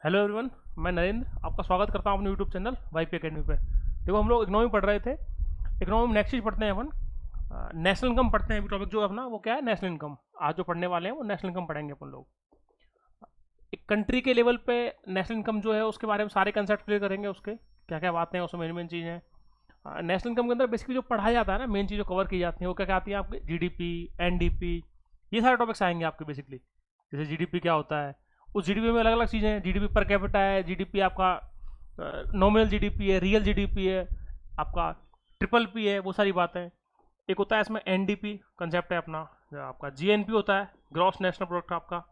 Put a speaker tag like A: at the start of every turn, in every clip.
A: Hello everyone, मैं नरेंद्र आपका स्वागत करता हूं अपने यूट्यूब चैनल वाईपी अकेडमी पे। देखो, हम लोग इकोनॉमी पढ़ रहे थे। इकोनॉमी में नेक्स्ट चीज़ पढ़ते हैं अपन, नेशनल इनकम पढ़ते हैं। अभी टॉपिक जो है अपना वो क्या है, नेशनल इनकम। आज जो पढ़ने वाले हैं वो नेशनल इनकम पढ़ेंगे अपन लोग। एक कंट्री के लेवल पे नेशनल इनकम जो है उसके बारे में सारे कंसेप्ट क्लियर करेंगे, उसके क्या क्या बातें हैं, उसमें मेन मेन चीज़ें हैं। नेशनल इनकम के अंदर बेसिकली जो पढ़ाया जाता है ना, मेन चीज़ जो कवर की जाती है वो क्या क्या आती है आपके, जीडीपी, एनडीपी, ये सारे टॉपिक्स आएंगे आपके बेसिकली। जैसे जीडीपी क्या होता है, उस जीडीपी में अलग अलग चीज़ें हैं। जीडीपी पर कैपिटा है, जीडीपी आपका नॉमिनल जीडीपी है, रियल जीडीपी है, आपका ट्रिपल पी है, वो सारी बातें। एक होता है इसमें एनडीपी कंसेप्ट है अपना, आपका जीएनपी होता है, ग्रॉस नेशनल प्रोडक्ट आपका,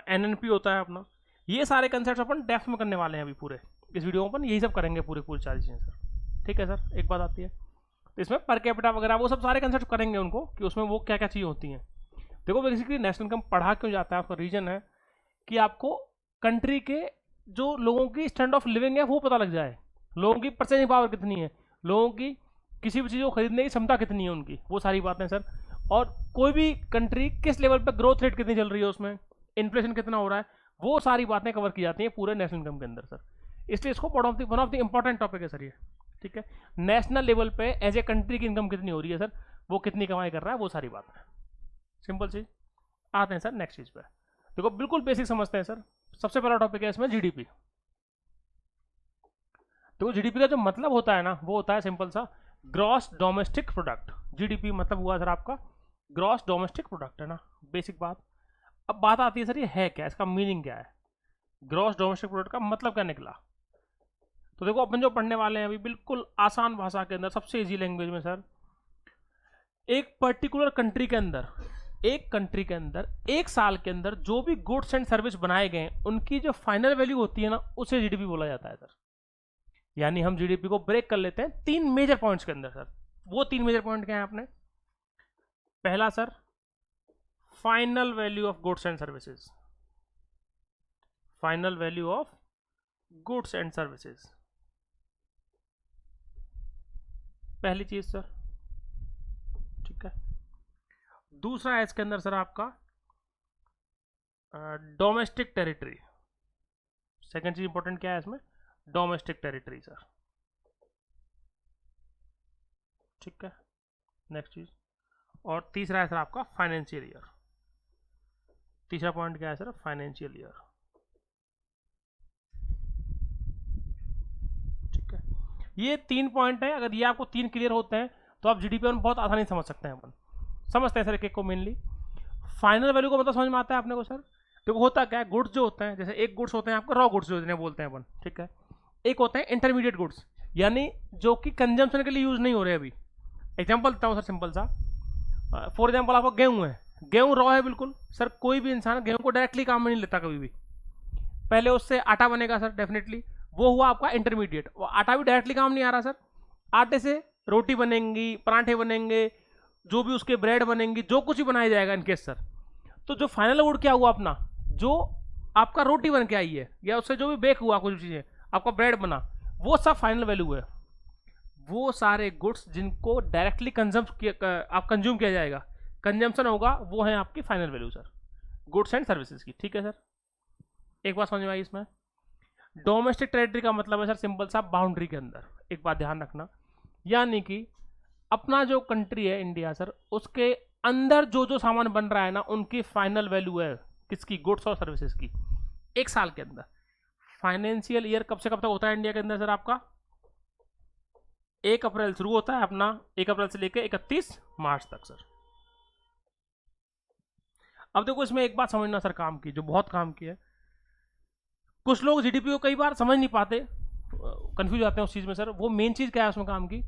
A: एनएनपी होता है अपना। ये सारे कंसेप्ट अपन डेप्थ में करने वाले हैं अभी पूरे इस वीडियो में। अपन यही सब करेंगे, पूरी पूरी सारी चीज़ें सर। ठीक है सर, एक बात आती है तो इसमें पर कैपिटा वगैरह वो सब सारे कंसेप्ट करेंगे उनको, कि उसमें वो क्या क्या चीज़ें होती हैं। देखो, बेसिकली नेशनल इनकम पढ़ा क्यों जाता है, उसका रीजन है कि आपको कंट्री के जो लोगों की स्टैंड ऑफ लिविंग है वो पता लग जाए, लोगों की परचेजिंग पावर कितनी है, लोगों की किसी भी चीज़ को खरीदने की क्षमता कितनी है उनकी, वो सारी बातें सर। और कोई भी कंट्री किस लेवल पर ग्रोथ रेट कितनी चल रही है, उसमें इन्फ्लेशन कितना हो रहा है, वो सारी बातें कवर की जाती हैं पूरे नेशनल इनकम के अंदर सर। इसलिए इसको one of the important topic है सर ये। ठीक है, नेशनल लेवल पे एज ए कंट्री की इनकम कितनी हो रही है सर, वो कितनी कमाई कर रहा है, वो सारी बातें। सिंपल चीज। आते हैं सर नेक्स्ट चीज पे। देखो, बिल्कुल बेसिक समझते हैं सर। सबसे पहला टॉपिक है इसमें जीडीपी। तो जीडीपी का जो मतलब होता है ना, वो होता है सिंपल सा, ग्रॉस डोमेस्टिक प्रोडक्ट। जीडीपी मतलब हुआ सर आपका ग्रॉस डोमेस्टिक प्रोडक्ट, है ना, बेसिक बात। अब बात आती है सर, ये है क्या, इसका मीनिंग क्या है, ग्रॉस डोमेस्टिक प्रोडक्ट का मतलब क्या निकला। तो देखो, अपन जो पढ़ने वाले हैं अभी बिल्कुल आसान भाषा के अंदर, सबसे इजी लैंग्वेज में सर, एक पर्टिकुलर कंट्री के अंदर, एक कंट्री के अंदर एक साल के अंदर जो भी गुड्स एंड सर्विस बनाए गए उनकी जो फाइनल वैल्यू होती है ना, उसे जीडीपी बोला जाता है सर। यानी हम जीडीपी को ब्रेक कर लेते हैं तीन मेजर पॉइंट्स के अंदर सर। वो तीन मेजर पॉइंट क्या है आपने, पहला sir, final value of goods and services. Final value of goods and services, पहली चीज सर। ठीक है, दूसरा है इसके अंदर सर आपका डोमेस्टिक टेरिटरी। सेकंड चीज इंपॉर्टेंट क्या है इसमें, डोमेस्टिक टेरिटरी सर। ठीक है, नेक्स्ट चीज। और तीसरा है सर आपका फाइनेंशियल ईयर। तीसरा पॉइंट क्या है सर, फाइनेंशियल ईयर। ठीक है, ये तीन पॉइंट है। अगर ये आपको तीन क्लियर होते हैं तो आप जीडीपी में बहुत आसानी से समझ सकते हैं। अपन समझते हैं सर एक एक को। मेनली फाइनल वैल्यू को मतलब समझ में आता है आपने को सर। देखो, होता क्या है, गुड्स जो होते हैं, जैसे एक गुड्स होते हैं आपको रॉ गुड्स जो जिन्हें बोलते हैं अपन। ठीक है, एक होते हैं इंटरमीडिएट गुड्स, यानी जो कि कंजम्पशन के लिए यूज नहीं हो रहे अभी। एग्जाम्पल देता हूँ सर सिंपल सा। फॉर एग्जाम्पल आपको गेहूं है, गेहूं रॉ है बिल्कुल सर। कोई भी इंसान गेहूं को डायरेक्टली काम में नहीं लेता कभी भी, पहले उससे आटा बनेगा सर डेफिनेटली, वो हुआ आपका इंटरमीडिएट। वो आटा भी डायरेक्टली काम नहीं आ रहा सर, आटे से रोटी बनेंगी, पराठे बनेंगे, जो भी उसके ब्रेड बनेंगी, जो कुछ भी बनाया जाएगा इनकेस सर। तो जो फाइनल गुड क्या हुआ अपना, जो आपका रोटी बन के आई है या उससे जो भी बेक हुआ कुछ चीज़ें, आपका ब्रेड बना, वो सब फाइनल वैल्यू है। वो सारे गुड्स जिनको डायरेक्टली आप कंज्यूम किया जाएगा, कंजम्पशन होगा, वो है आपकी final value sir, goods and services की। ठीक है सर, एक बात समझ में आई इसमें। डोमेस्टिक टेरिटरी का मतलब है सर सिंपल सा, बाउंड्री के अंदर। एक बात ध्यान रखना, यानी कि अपना जो कंट्री है इंडिया सर, उसके अंदर जो जो सामान बन रहा है ना, उनकी फाइनल वैल्यू है किसकी, गुड्स और सर्विसेज की, एक साल के अंदर। फाइनेंशियल ईयर कब से कब तक होता है इंडिया के अंदर सर आपका, 1 अप्रैल शुरू होता है अपना, 1 अप्रैल से लेकर 31 मार्च तक सर। अब देखो, इसमें एक बात समझना सर काम की, जो बहुत काम की है। कुछ लोग जीडीपी को कई बार समझ नहीं पाते, कंफ्यूज आते हैं उस चीज में सर। वो मेन चीज क्या है उसमें काम की,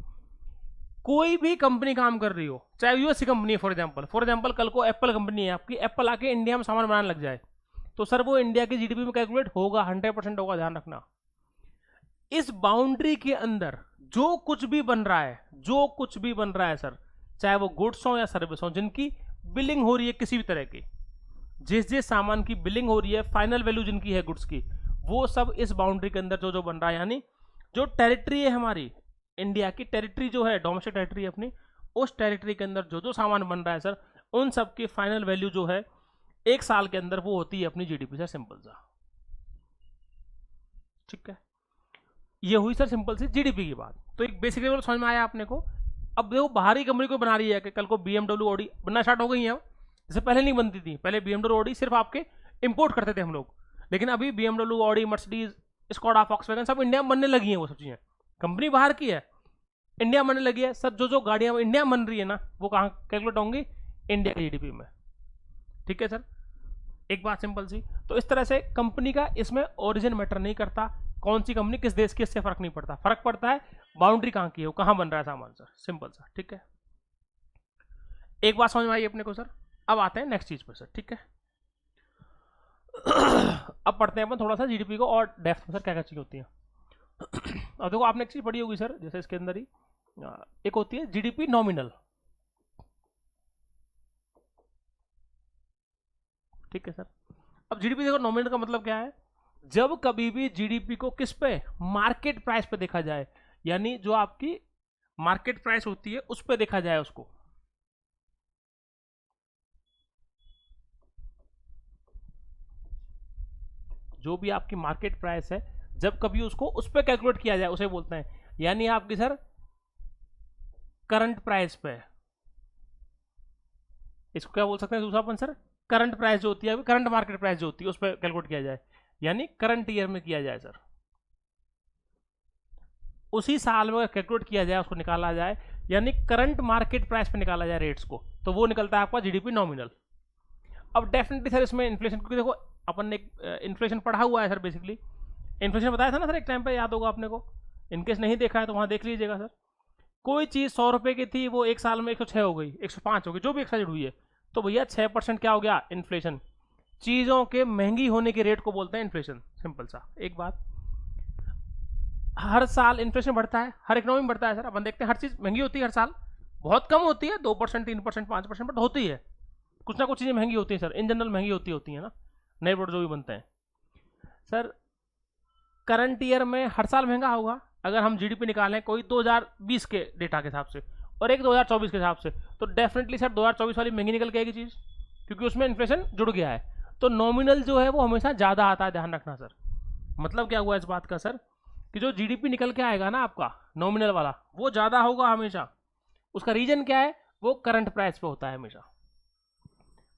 A: कोई भी कंपनी काम कर रही हो, चाहे यूएस की कंपनी है, फॉर एग्जांपल कल को एप्पल कंपनी है आपकी, एप्पल आके इंडिया में सामान बनाने लग जाए, तो सर वो इंडिया की जीडीपी में कैलकुलेट होगा, 100% होगा, ध्यान रखना। इस बाउंड्री के अंदर जो कुछ भी बन रहा है, जो कुछ भी बन रहा है सर, चाहे वो गुड्स हो या सर्विस हो, जिनकी बिलिंग हो रही है किसी भी तरह की, जिस जिस सामान की बिलिंग हो रही है, फाइनल वैल्यू जिनकी है गुड्स की, वो सब इस बाउंड्री के अंदर जो जो बन रहा है, यानी जो टेरिटरी है हमारी इंडिया की, टेरिटरी जो है डोमेस्टिक टेरिटरी अपनी, उस टेरिटरी के अंदर जो जो सामान बन रहा है सर, उन सब की फाइनल वैल्यू जो है एक साल के अंदर, वो होती है अपनी जीडीपी सर, सिंपल सा। ठीक है, ये हुई सर सिंपल सी जीडीपी की बात। तो एक बेसिक लेवल समझ में आया अपने को। अब देखो बाहरी कंपनी को बना रही है कि कल को बीएमडब्ल्यू ऑडी बनना स्टार्ट हो गई है, जैसे पहले नहीं बनती थी। पहले बीएमडब्ल्यू ऑडी सिर्फ आपके इंपोर्ट करते थे हम लोग, लेकिन अभी BMW Audi Mercedes Skoda Volkswagen सब इंडिया में बनने लगी हैं। वो सब चीज़ें कंपनी बाहर की है, इंडिया में बनने लगी है। सब जो गाड़ियाँ इंडिया में बन रही है ना, वो कहाँ कैलकुलेट होंगी, इंडिया की जीडीपी में। ठीक है सर, एक बात सिंपल सी। तो इस तरह से कंपनी का इसमें ओरिजिन मैटर नहीं करता, कौन सी कंपनी किस देश की, इससे फर्क नहीं पड़ता। फर्क पड़ता है बाउंड्री कहाँ की है, वो कहाँ बन रहा है सामान सर, सिंपल सा। ठीक है, एक बात समझ में आई अपने को सर। अब आते हैं नेक्स्ट चीज पर सर। ठीक है, अब पढ़ते हैं अपन थोड़ा सा जीडीपी को और डेप्थ में सर, क्या क्या चीज होती है। अब देखो आपने एक चीज पढ़ी होगी सर, जैसे इसके अंदर ही एक होती है जीडीपी नॉमिनल। ठीक है सर, अब जीडीपी देखो नॉमिनल का मतलब क्या है, जब कभी भी जीडीपी को किस पे, मार्केट प्राइस पे देखा जाए, यानी जो आपकी मार्केट प्राइस होती है उस पे देखा जाए उसको। जो भी आपकी मार्केट प्राइस है, जब कभी उसको उस पे कैलकुलेट किया जाए उसे बोलते हैं, यानी आपकी सर करंट प्राइस पे। इसको क्या बोल सकते हैं दूसरा अपन सर, करंट प्राइस जो होती है, करंट मार्केट प्राइस जो होती है उस पर कैलकुलेट किया जाए, यानी करंट ईयर में किया जाए सर, उसी साल में कैलकुलेट किया जाए, उसको निकाला जाए, यानी करंट मार्केट प्राइस पे निकाला जाए रेट्स को, तो वो निकलता है आपका जीडीपी नॉमिनल। अब डेफिनेटली सर इसमें इन्फ्लेशन, क्योंकि देखो अपन ने इन्फ्लेशन पढ़ा हुआ है सर, बेसिकली इन्फ्लेशन बताया था ना सर एक टाइम पे, याद होगा अपने को। इनकेस नहीं देखा है तो वहाँ देख लीजिएगा सर। कोई चीज़ 100 रुपये की थी, वो एक साल में 106 हो गई, 105 हो गई, जो भी एक्साइड हुई है, तो भैया 6% क्या हो गया, इन्फ्लेशन। चीज़ों के महंगी होने के रेट को बोलते हैं इन्फ्लेशन, सिंपल सा एक बात। हर साल इन्फ्लेशन बढ़ता है, हर इकोनॉमी में बढ़ता है सर। अपन देखते हैं हर चीज़ महंगी होती है हर साल, बहुत कम होती है, 2%, 3%, 5%, बट होती है। कुछ ना कुछ चीज़ें महंगी होती हैं सर, इन जनरल महंगी होती है ना, नए प्रोडक्ट जो भी बनते हैं सर। करंट ईयर में हर साल महंगा होगा। अगर हम जीडीपी निकालें कोई 2020 के डेटा के हिसाब से और एक 2024 के हिसाब से, तो डेफिनेटली सर 2024 वाली महंगी निकल के आएगी चीज़, क्योंकि उसमें इन्फ्लेशन जुड़ गया है। तो नॉमिनल जो है वो हमेशा ज़्यादा आता है, ध्यान रखना सर। मतलब क्या हुआ इस बात का सर, कि जो जीडीपी निकल के आएगा ना आपका नॉमिनल वाला, वो ज़्यादा होगा हमेशा। उसका रीजन क्या है, वो करंट प्राइस पे होता है हमेशा,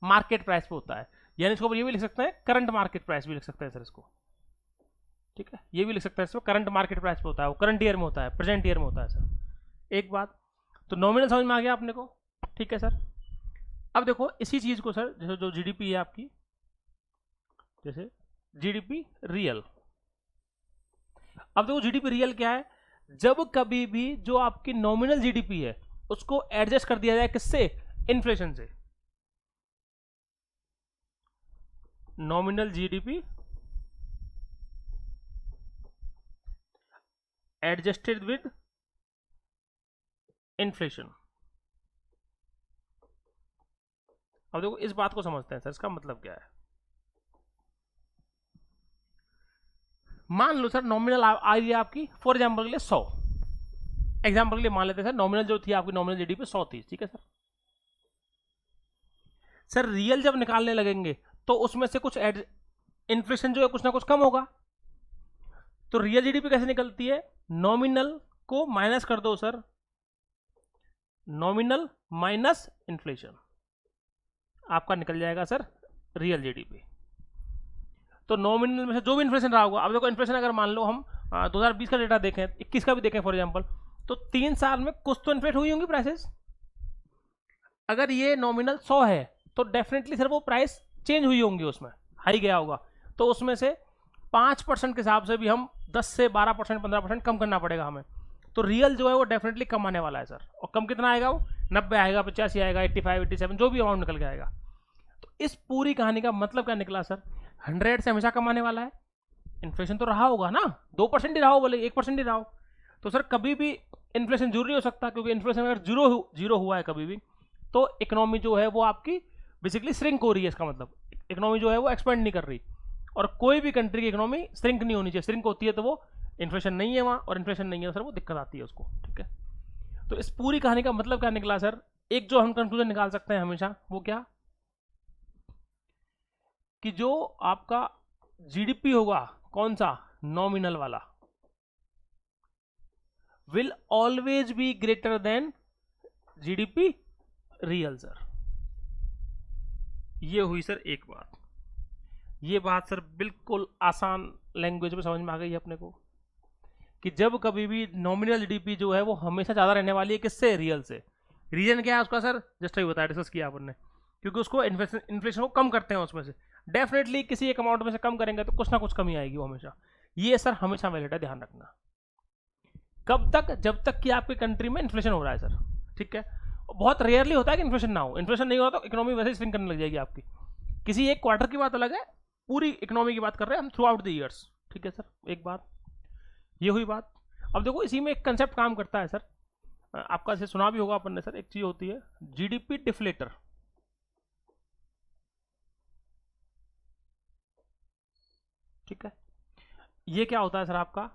A: मार्केट प्राइस पे होता है। यानी इसको ये भी लिख सकते हैं, करंट मार्केट प्राइस भी लिख सकते हैं सर इसको। ठीक है, ये भी लिख सकते हैं इसको, करंट मार्केट प्राइस पे होता है, वो करंट ईयर में होता है, प्रेजेंट ईयर में होता है सर। एक बात तो नॉमिनल समझ में आ गया अपने को। ठीक है सर, अब देखो इसी चीज को सर, जैसे जो जीडीपी है आपकी, जैसे जीडीपी रियल। अब देखो जीडीपी रियल क्या है, जब कभी भी जो आपकी नॉमिनल जीडीपी है उसको एडजस्ट कर दिया जाए, किससे, इन्फ्लेशन से। Nominal GDP adjusted with inflation. अब देखो इस बात को समझते हैं सर, इसका मतलब क्या है। मान लो सर नॉमिनल आ रही है आपकी, फॉर एग्जाम्पल के लिए 100, एग्जाम्पल के लिए मान लेते हैं सर, नॉमिनल जो थी आपकी, नॉमिनल जीडीपी 100 थी। ठीक है सर, सर रियल जब निकालने लगेंगे तो उसमें से कुछ इन्फ्लेशन जो है कुछ ना कुछ कम होगा। तो रियल जीडीपी कैसे निकलती है, नॉमिनल को माइनस कर दो सर, नॉमिनल माइनस इन्फ्लेशन, आपका निकल जाएगा सर रियल जीडीपी। तो नॉमिनल में से जो भी इन्फ्लेशन रहा होगा, अब देखो इन्फ्लेशन अगर मान लो हम 2020 का डेटा देखें, 21 का भी देखें फॉर एग्जांपल, तो 3 साल में कुछ तो इन्फ्लेट हुई होंगी प्राइसेस। अगर ये नॉमिनल 100 है तो डेफिनेटली सर वो प्राइस चेंज हुई होंगी, उसमें हाई गया होगा। तो उसमें से 5% के हिसाब से भी हम 10 से 12%, 15% कम करना पड़ेगा हमें। तो रियल जो है वो डेफिनेटली कम आने वाला है सर। और कम कितना आएगा, वो 90 आएगा, 85 आएगा, 85, 87, जो भी अमाउंट निकल के आएगा। तो इस पूरी कहानी का मतलब क्या निकला सर, 100 से हमेशा कम आने वाला है। इन्फ्लेशन तो रहा होगा ना, 2% ही रहा हो, बोले 1% ही रहा हो, तो सर कभी भी इन्फ्लेशन जरूरी हो सकता है, क्योंकि इन्फ्लेशन अगर जीरो हुआ है कभी भी, तो इकोनॉमी जो है वो आपकी बेसिकली श्रिंक हो रही है। इसका मतलब इकोनॉमी जो है वो एक्सपेंड नहीं कर रही, और कोई भी कंट्री की इकोनॉमी श्रिंक नहीं होनी चाहिए। श्रिंक होती है तो वो इन्फ्लेशन नहीं है वहाँ, और इन्फ्लेशन नहीं है तो सर वो दिक्कत आती है उसको। ठीक है, तो इस पूरी कहानी का मतलब क्या निकला सर, एक जो हम कंक्लूजन निकाल सकते हैं हमेशा, वो क्या, कि जो आपका जीडीपी होगा, कौन सा, नॉमिनल वाला will always be greater than GDP real sir. ये हुई सर एक बात। ये बात सर बिल्कुल आसान लैंग्वेज में समझ में आ गई है अपने को कि जब कभी भी नॉमिनल जीडीपी जो है वो हमेशा ज़्यादा रहने वाली है किससे, रियल से। रीजन क्या है उसका सर, जस्ट अभी बताया, डिस्कस किया अपन ने, क्योंकि उसको इन्फ्लेशन को कम करते हैं उसमें से। डेफिनेटली किसी एक अमाउंट में से कम करेंगे तो कुछ ना कुछ कमी आएगी वो हमेशा। ये सर हमेशा वैलिड है, ध्यान रखना। कब तक, जब तक कि आपकी कंट्री में इन्फ्लेशन हो रहा है सर, ठीक है। बहुत रेयरली होता है कि इन्फ्लेशन ना हो। इन्फ्लेशन नहीं हो रहा तो इकोनॉमी वैसे ही स्विंग करने लग जाएगी आपकी। किसी एक क्वार्टर की बात अलग है, पूरी इकोनॉमी की बात कर रहे हैं हम थ्रू आउट द ईयर्स, ठीक है सर। एक बात ये हुई बात। अब देखो इसी में एक कंसेप्ट काम करता है सर, आपका से सुना भी होगा अपन ने सर, एक चीज होती है जीडीपी डिफ्लेटर। ठीक है, ये क्या होता है सर आपका,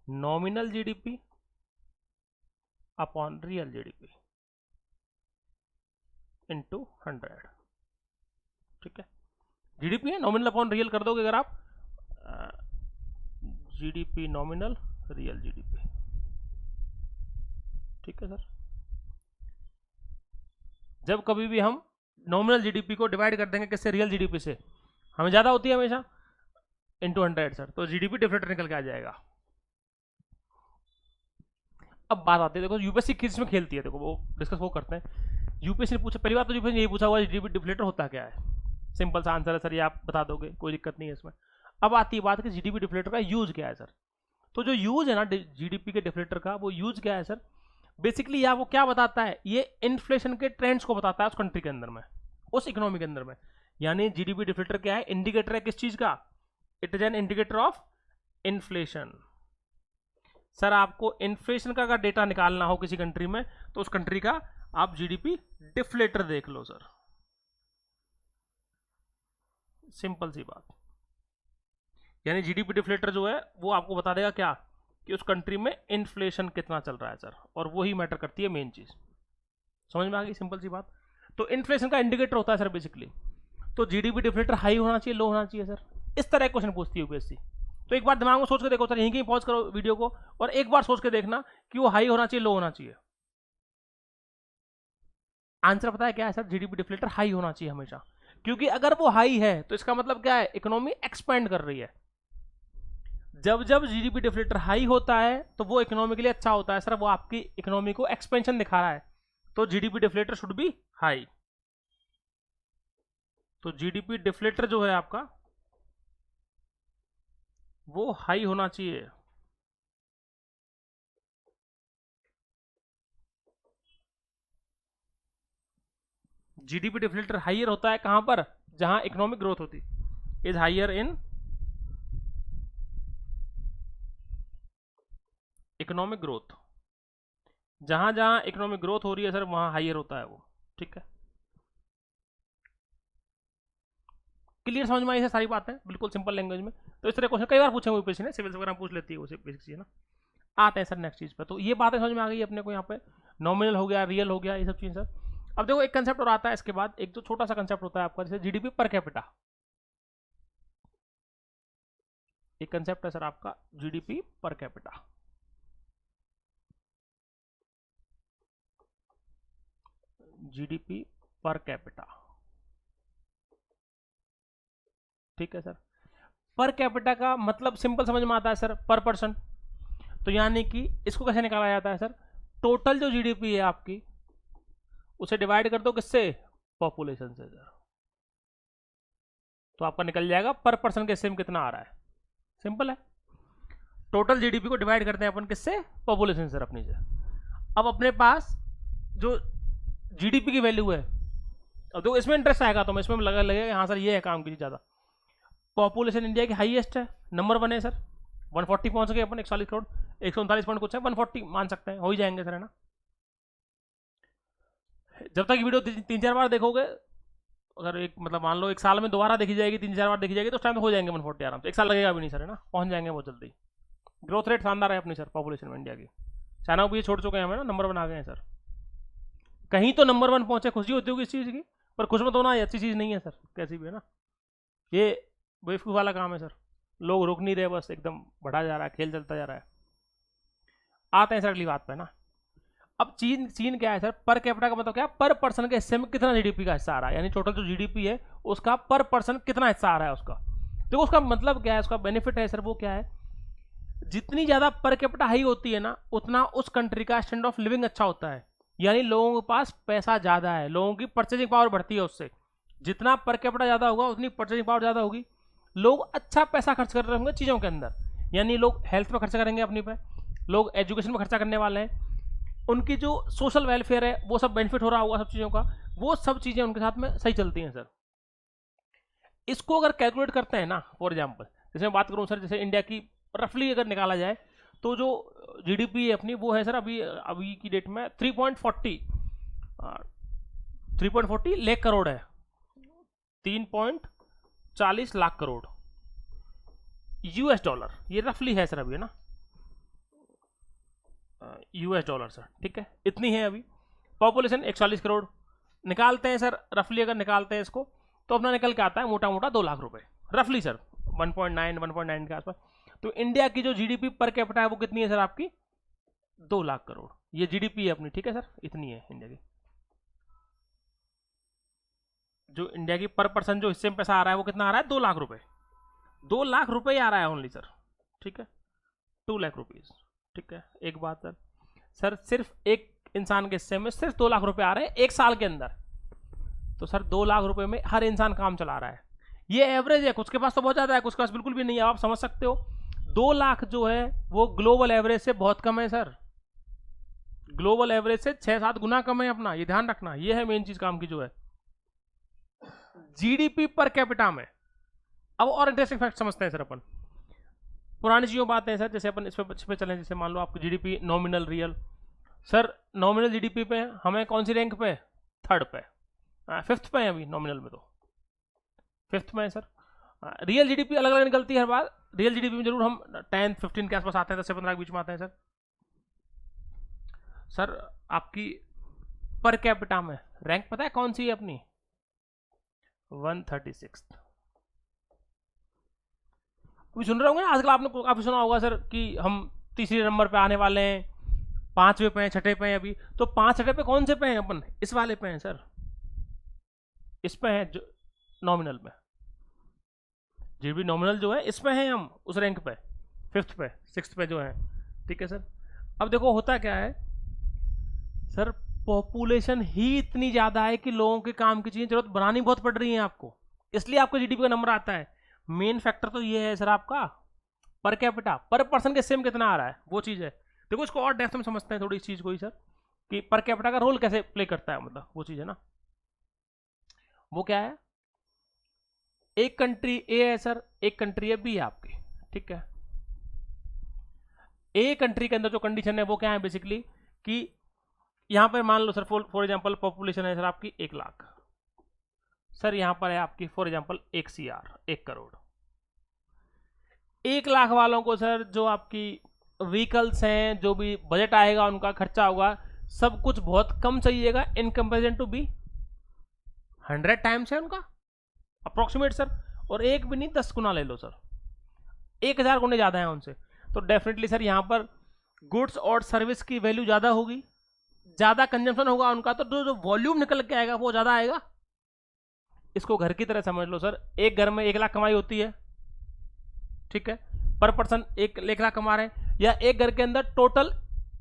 A: nominal GDP upon real GDP into 100। ठीक है, जीडीपी है, नॉमिनल अपॉन रियल कर दोगे अगर आप, जीडीपी नॉमिनल रियल जीडीपी। ठीक है सर, जब कभी भी हम नॉमिनल जीडीपी को डिवाइड कर देंगे किससे, रियल जीडीपी से, हमें ज्यादा होती है हमेशा, इनटू 100 सर, तो जीडीपी डिफ्लेटर निकल के आ जाएगा। अब बात आती है, देखो यूपीएससी किस में खेलती है, देखो वो डिस्कस वो करते हैं। यूपीएससी ने पूछा, पहली बात तो यूपीएससी ने यही पूछा हुआ जीडीपी डिफ्लेटर होता क्या है। सिंपल सा आंसर है सर, ये आप बता दोगे, कोई दिक्कत नहीं है इसमें। अब आती है बात कि जीडीपी डिफ्लेटर का यूज क्या है सर। तो जो यूज है ना जीडीपी के डिफ्लेटर का, वो यूज क्या है सर, बेसिकली या वो क्या बताता है, ये इन्फ्लेशन के ट्रेंड्स को बताता है उस कंट्री के अंदर में, उस इकोनॉमी के अंदर में। यानी जीडीपी डिफ्लेटर क्या है, इंडिकेटर है किस चीज का, it is an indicator of inflation. Sir आपको इन्फ्लेशन का अगर डेटा निकालना हो किसी कंट्री में, तो उस कंट्री का आप जीडीपी डिफ्लेटर देख लो सर, सिंपल सी बात। यानी जीडीपी डिफ्लेटर जो है वो आपको बता देगा क्या, कि उस कंट्री में इन्फ्लेशन कितना चल रहा है सर, और वही मैटर करती है मेन चीज। समझ में आ गई, सिंपल सी बात। तो इन्फ्लेशन का इंडिकेटर होता है सर बेसिकली। तो जीडीपी डिफ्लेटर हाई होना चाहिए, लो होना चाहिए सर, इस तरह क्वेश्चन पूछती है यूपीएससी। तो एक बार दिमाग में सोच के देखो सर, यहीं कहीं पॉज करो वीडियो को और एक बार सोच के देखना कि वो हाई होना चाहिए, लो होना चाहिए। आंसर पता है क्या है सर, जीडीपी डिफ्लेटर हाई होना चाहिए हमेशा, क्योंकि अगर वो हाई है तो इसका मतलब क्या है, इकोनॉमी एक्सपेंड कर रही है। जब जब जीडीपी डिफ्लेटर हाई होता है तो वो इकोनॉमी के लिए अच्छा होता है सर, वो आपकी इकोनॉमी को एक्सपेंशन दिखा रहा है, तो GDP deflator should be high. तो जीडीपी डिफ्लेटर जो है आपका वो हाई होना चाहिए। जीडीपी डिफ्लेटर हाइयर होता है कहां पर, जहां इकोनॉमिक ग्रोथ होती, is higher in economic growth. जहां जहां इकोनॉमिक ग्रोथ हो रही है सर, वहां हाइयर होता है वो। ठीक है, क्लियर समझ में आई है सारी बातें, बिल्कुल सिंपल लैंग्वेज में। तो इस तरह क्वेश्चन कई बार पूछे हुए यूपीएससी ने, सिविल वगैरह पूछ लेती है, वो बेसिक चीज है ना। आते हैं सर नेक्स्ट चीज पे। तो ये बातें समझ में आ गई अपने को, यहाँ पे नॉमिनल हो गया, रियल हो गया, ये सब चीज सर। अब देखो एक कंसेप्ट और आता है इसके बाद, एक जो छोटा सा कंसेप्ट होता है आपका, जैसे जीडीपी पर कैपिटा। एक कंसेप्ट है सर आपका GDP per capita. GDP per capita, ठीक है सर। पर कैपिटा का मतलब सिंपल समझ में आता है सर, पर पर्सन। तो यानी कि इसको कैसे निकाला जाता है सर, टोटल जो जीडीपी है आपकी, उसे डिवाइड कर दो किससे, पॉपुलेशन से सर, तो आपका निकल जाएगा पर पर्सन के हिस्से में कितना आ रहा है। सिंपल है, टोटल जीडीपी को डिवाइड करते हैं अपन किससे, पॉपुलेशन सर अपनी से। अब अपने पास जो जीडीपी की वैल्यू है, अब देखो इसमें इंटरेस्ट आएगा तो इसमें लगेगा हाँ सर ये है काम की ज़्यादा। पॉपुलेशन इंडिया की हाईएस्ट है, नंबर 1 है सर, 140 पहुंच गए अपन, 140 करोड़, 139 पॉइंट कुछ है, 140 मान सकते हैं, हो ही जाएंगे सर, है ना। जब तक वीडियो 3-4 बार देखोगे, अगर एक मतलब मान लो एक साल में दोबारा देखी जाएगी, 3-4 बार देखी जाएगी, तो उस टाइम तो हो जाएंगे 140 आराम से, एक साल लगेगा भी नहीं सर, है ना, पहुंच जाएंगे बहुत जल्दी। ग्रोथ रेट शानदार है अपनी सर पॉपुलेशन में इंडिया की। चाइना को भी छोड़ चुके हैं हमें ना, नंबर 1 आ गए हैं सर। कहीं तो नंबर 1 पहुंचे, खुशी होती होगी इस चीज़ की, पर खुश मत होना, ये अच्छी चीज़ नहीं है सर, कैसी भी है ना, ये बेवकूफ़ वाला काम है सर। लोग रुक नहीं रहे, बस एकदम बढ़ा जा रहा है, खेल चलता जा रहा है। आते हैं सर अगली बात पे ना। अब चीन चीन क्या है सर, पर कैपिटा का मतलब क्या है, पर पर्सन के हिस्से में कितना जीडीपी का हिस्सा आ रहा है, यानी टोटल जो जीडीपी है उसका पर पर्सन कितना हिस्सा आ रहा है उसका। देखो उसका मतलब क्या है, उसका बेनिफिट है सर वो क्या है, जितनी ज्यादा पर कैपिटा हाई होती है ना, उतना उस कंट्री का स्टैंडर्ड ऑफ लिविंग अच्छा होता है, यानी लोगों के पास पैसा ज्यादा है, लोगों की परचेजिंग पावर बढ़ती है उससे। जितना पर कैपिटा ज्यादा होगा उतनी परचेजिंग पावर ज्यादा होगी, लोग अच्छा पैसा खर्च कर रहे होंगे चीजों के अंदर, यानी लोग हेल्थ पे खर्चा करेंगे अपनी पे, लोग एजुकेशन में खर्चा करने वाले हैं, उनकी जो सोशल वेलफेयर है वो सब बेनिफिट हो रहा होगा सब चीज़ों का, वो सब चीज़ें उनके साथ में सही चलती हैं सर। इसको अगर कैलकुलेट करते हैं ना, फॉर एग्जांपल जैसे मैं बात करूं सर, जैसे इंडिया की रफली अगर निकाला जाए तो जो जीडीपी है अपनी वो है सर अभी अभी की डेट में 3.40 लाख करोड़ है, 3.40 लाख करोड़ यूएस डॉलर, ये रफली है सर अभी, है ना, यूएस डॉलर सर, ठीक है, इतनी है अभी। पॉपुलेशन 140 करोड़ निकालते हैं सर, रफली अगर निकालते हैं इसको तो अपना निकल के आता है मोटा मोटा 2 लाख रुपए, रफली सर 1.9 के आसपास। तो इंडिया की जो जीडीपी पर कैपिटा है वो कितनी है सर आपकी, 2 लाख करोड़, ये जीडीपी है अपनी, ठीक है सर, इतनी है इंडिया की। जो इंडिया की पर पर्सन जो हिस्से में पैसा आ रहा है वो कितना आ रहा है, 2 लाख रुपए, 2 लाख रुपए ही आ रहा है ओनली सर, ठीक है, 2 लाख रुपीज, ठीक है। एक बात सर, सर सिर्फ एक इंसान के हिस्से में सिर्फ 2 लाख रुपए आ रहे हैं एक साल के अंदर, तो सर 2 लाख रुपए में हर इंसान काम चला रहा है, ये एवरेज है, कुछ के पास तो बहुत ज्यादा है, कुछ के पास बिल्कुल भी नहीं है, आप समझ सकते हो। 2 लाख जो है वो ग्लोबल एवरेज से बहुत कम है सर, ग्लोबल एवरेज से 6-7 गुना कम है अपना, ये ध्यान रखना, ये है मेन चीज काम की जो है जीडीपी पर कैपिटा में। अब और इंटरेस्टिंग फैक्ट समझते हैं सर अपन, पुरानी चीजों बात है सर, जैसे अपन इस पे चलें, जैसे मान लो आपकी GDP nominal real, sir nominal GDP पे हमें कौन सी रैंक पे, 3rd पे, 5th पे है अभी नॉमिनल में, तो 5th में है सर। रियल जीडीपी अलग अलग निकलती है हर बार, रियल जीडीपी में जरूर हम 10-15 के आसपास आते हैं, 10 से 15 के बीच में आते हैं सर। सर आपकी पर कैपिटा में रैंक पता है कौन सी है अपनी, 136। अभी सुन रहे होंगे ना आजकल, आपने काफी सुना होगा सर कि हम तीसरे नंबर पे आने वाले हैं, 5वें पे हैं, 6ठे पे हैं अभी, तो 5-6 पे कौन से पे हैं अपन, इस वाले पे हैं सर, इस पे हैं जो नॉमिनल में, जीडीपी नॉमिनल जो है इस पे हैं हम, उस रैंक पे 5th पे 6th पे जो है, ठीक है सर। अब देखो होता क्या है सर, पॉपुलेशन ही इतनी ज्यादा है कि लोगों के काम की चीजें जरूरत बनानी बहुत पड़ रही है आपको, इसलिए आपको जीडीपी का नंबर आता है। मेन फैक्टर तो ये है सर आपका पर कैपिटा, पर पर्सन के सेम कितना आ रहा है वो चीज है। देखो इसको और डेप्थ में समझते हैं थोड़ी इस चीज को ही सर, कि पर कैपिटा का रोल कैसे प्ले करता है, मतलब वो चीज है ना, वो क्या है, एक कंट्री ए है सर, एक कंट्री है बी है आपकी, ठीक है। ए कंट्री के अंदर जो कंडीशन है वो क्या है बेसिकली, कि यहां पर मान लो सर फॉर एग्जांपल पॉपुलेशन है सर आपकी 1 लाख, सर यहां पर है आपकी for example 1 CR 1 crore, 1 lakh वालों को सर जो आपकी व्हीकल्स हैं, जो भी बजट आएगा उनका खर्चा होगा, सब कुछ बहुत कम चाहिएगा in comparison to be, 100 times है उनका अप्रोक्सीमेट सर, और एक भी नहीं 10 गुना ले लो सर, 1000 गुने ज्यादा है उनसे, तो डेफिनेटली सर यहाँ पर गुड्स और सर्विस की वैल्यू ज्यादा होगी, ज्यादा कंजम्पशन होगा उनका, तो जो वॉल्यूम निकल के आएगा वो ज्यादा आएगा। इसको घर की तरह समझ लो सर, एक घर में 1 लाख कमाई होती है, ठीक है, पर पर्सन 1 लाख कमा रहे हैं, या एक घर के अंदर टोटल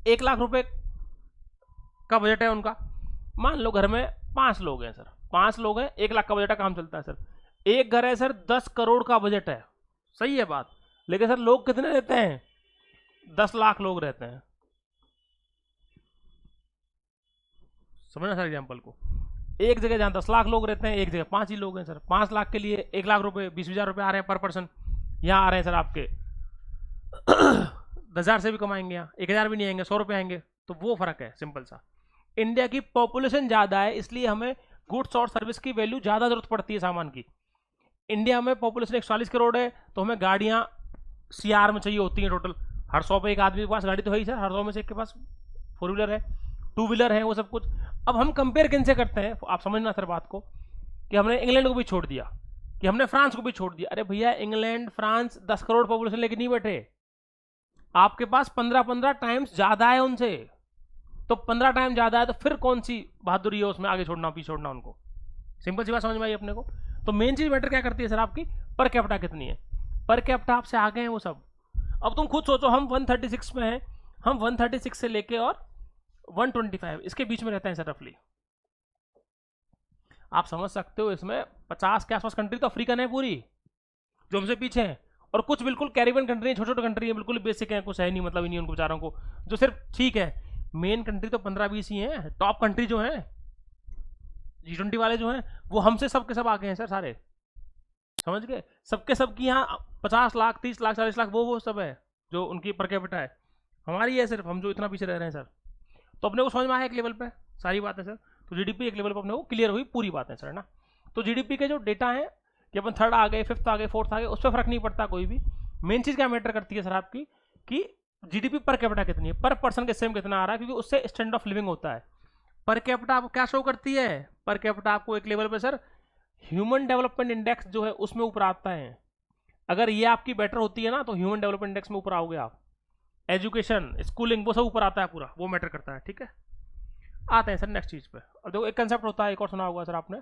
A: 1 लाख रुपए का बजट है उनका, मान लो घर में 5 लोग हैं सर, 5 लोग हैं, 1 लाख का बजट का काम चलता है सर, एक घर है सर 10 करोड़ का बजट है, सही है बात, लेकिन सर लोग कितने रहते हैं, 10 लाख लोग रहते हैं, समझना सर एग्जाम्पल को, एक जगह जहां 10 लाख लोग रहते हैं एक जगह 5 ही लोग हैं सर, 5 लाख के लिए 1 लाख रुपए 20,000 रुपए आ रहे हैं पर पर्सन, यहाँ आ रहे हैं सर आपके 10,000 से भी कमाएंगे, यहाँ 1,000 भी नहीं आएंगे, 100 रुपए आएंगे, तो वो फर्क है सिंपल सा। इंडिया की पॉपुलेशन ज्यादा है इसलिए हमें गुड्स और सर्विस की वैल्यू ज्यादा जरूरत पड़ती है सामान की। इंडिया में पॉपुलेशन 140 करोड़ है तो हमें गाड़ियां CR में चाहिए होती हैं टोटल, हर 100 पे एक आदमी के पास गाड़ी तो है ही सर, हर 100 में से एक के पास 4 व्हीलर है, 2 व्हीलर है, वो सब कुछ। अब हम कंपेयर किन से करते हैं, आप समझना सर बात को, कि हमने इंग्लैंड को भी छोड़ दिया, कि हमने फ्रांस को भी छोड़ दिया। अरे भैया, इंग्लैंड फ्रांस 10 करोड़ पॉपुलेशन लेके नहीं बैठे, आपके पास 15-15 टाइम्स ज्यादा है उनसे। तो 15 टाइम ज्यादा है, तो फिर कौन सी बहादुरी है उसमें आगे छोड़ना पीछे छोड़ना उनको? सिंपल सी बात समझ में आई अपने को। तो मेन चीज मैटर क्या करती है सर, आपकी पर कैपिटा कितनी है। पर कैपिटा आपसे आगे हैं वो सब। अब तुम खुद सोचो, हम 136 में हैं, हम 136 से लेके और 125 इसके बीच में रहते हैं सर रफली। आप समझ सकते हो, इसमें 50 के आसपास कंट्री तो अफ्रीकन है पूरी, जो हमसे पीछे हैं, और कुछ बिल्कुल कैरिबियन कंट्री है, छोटे छोटे कंट्री है, बिल्कुल बेसिक है, कुछ है नहीं मतलब नहीं उनको बेचारों को, जो सिर्फ ठीक है। मेन कंट्री तो 15-20 ही हैं, टॉप कंट्री जो हैं G20 वाले जो हैं, वो हमसे सब के सब आगे हैं सर सारे, समझ गए? सबके सब की यहाँ 50 लाख 30 लाख 40 लाख वो सब है जो उनकी पर कैपिटा है। हमारी है सिर्फ हम जो इतना पीछे रह रहे हैं सर। तो अपने को समझ में आया एक लेवल पे सारी बातें सर। तो जीडीपी एक लेवल पे अपने को क्लियर हुई पूरी बातें सर, है ना। तो जीडीपी के जो डेटा है कि अपन थर्ड आ गए, फिफ्थ आ गए, फोर्थ आ गए, उस पर फर्क नहीं पड़ता कोई भी। मेन चीज़ क्या मैटर करती है सर आपकी, कि जीडीपी पर कैपिटा कितनी है, पर पर्सन के सेम कितना आ रहा है, क्योंकि उससे स्टैंडर्ड ऑफ लिविंग होता है। पर कैपिटा आपको क्या शो करती है? पर कैपिटा आपको एक लेवल पे सर ह्यूमन डेवलपमेंट इंडेक्स जो है उसमें ऊपर आता है। अगर ये आपकी बेटर होती है ना, तो ह्यूमन डेवलपमेंट इंडेक्स में ऊपर आओगे आप। एजुकेशन, स्कूलिंग, वो सब ऊपर आता है पूरा, वो मैटर करता है, ठीक है। आते हैं सर नेक्स्ट चीज पे। अब देखो, एक कंसेप्ट होता है, एक और सुना होगा सर आपने,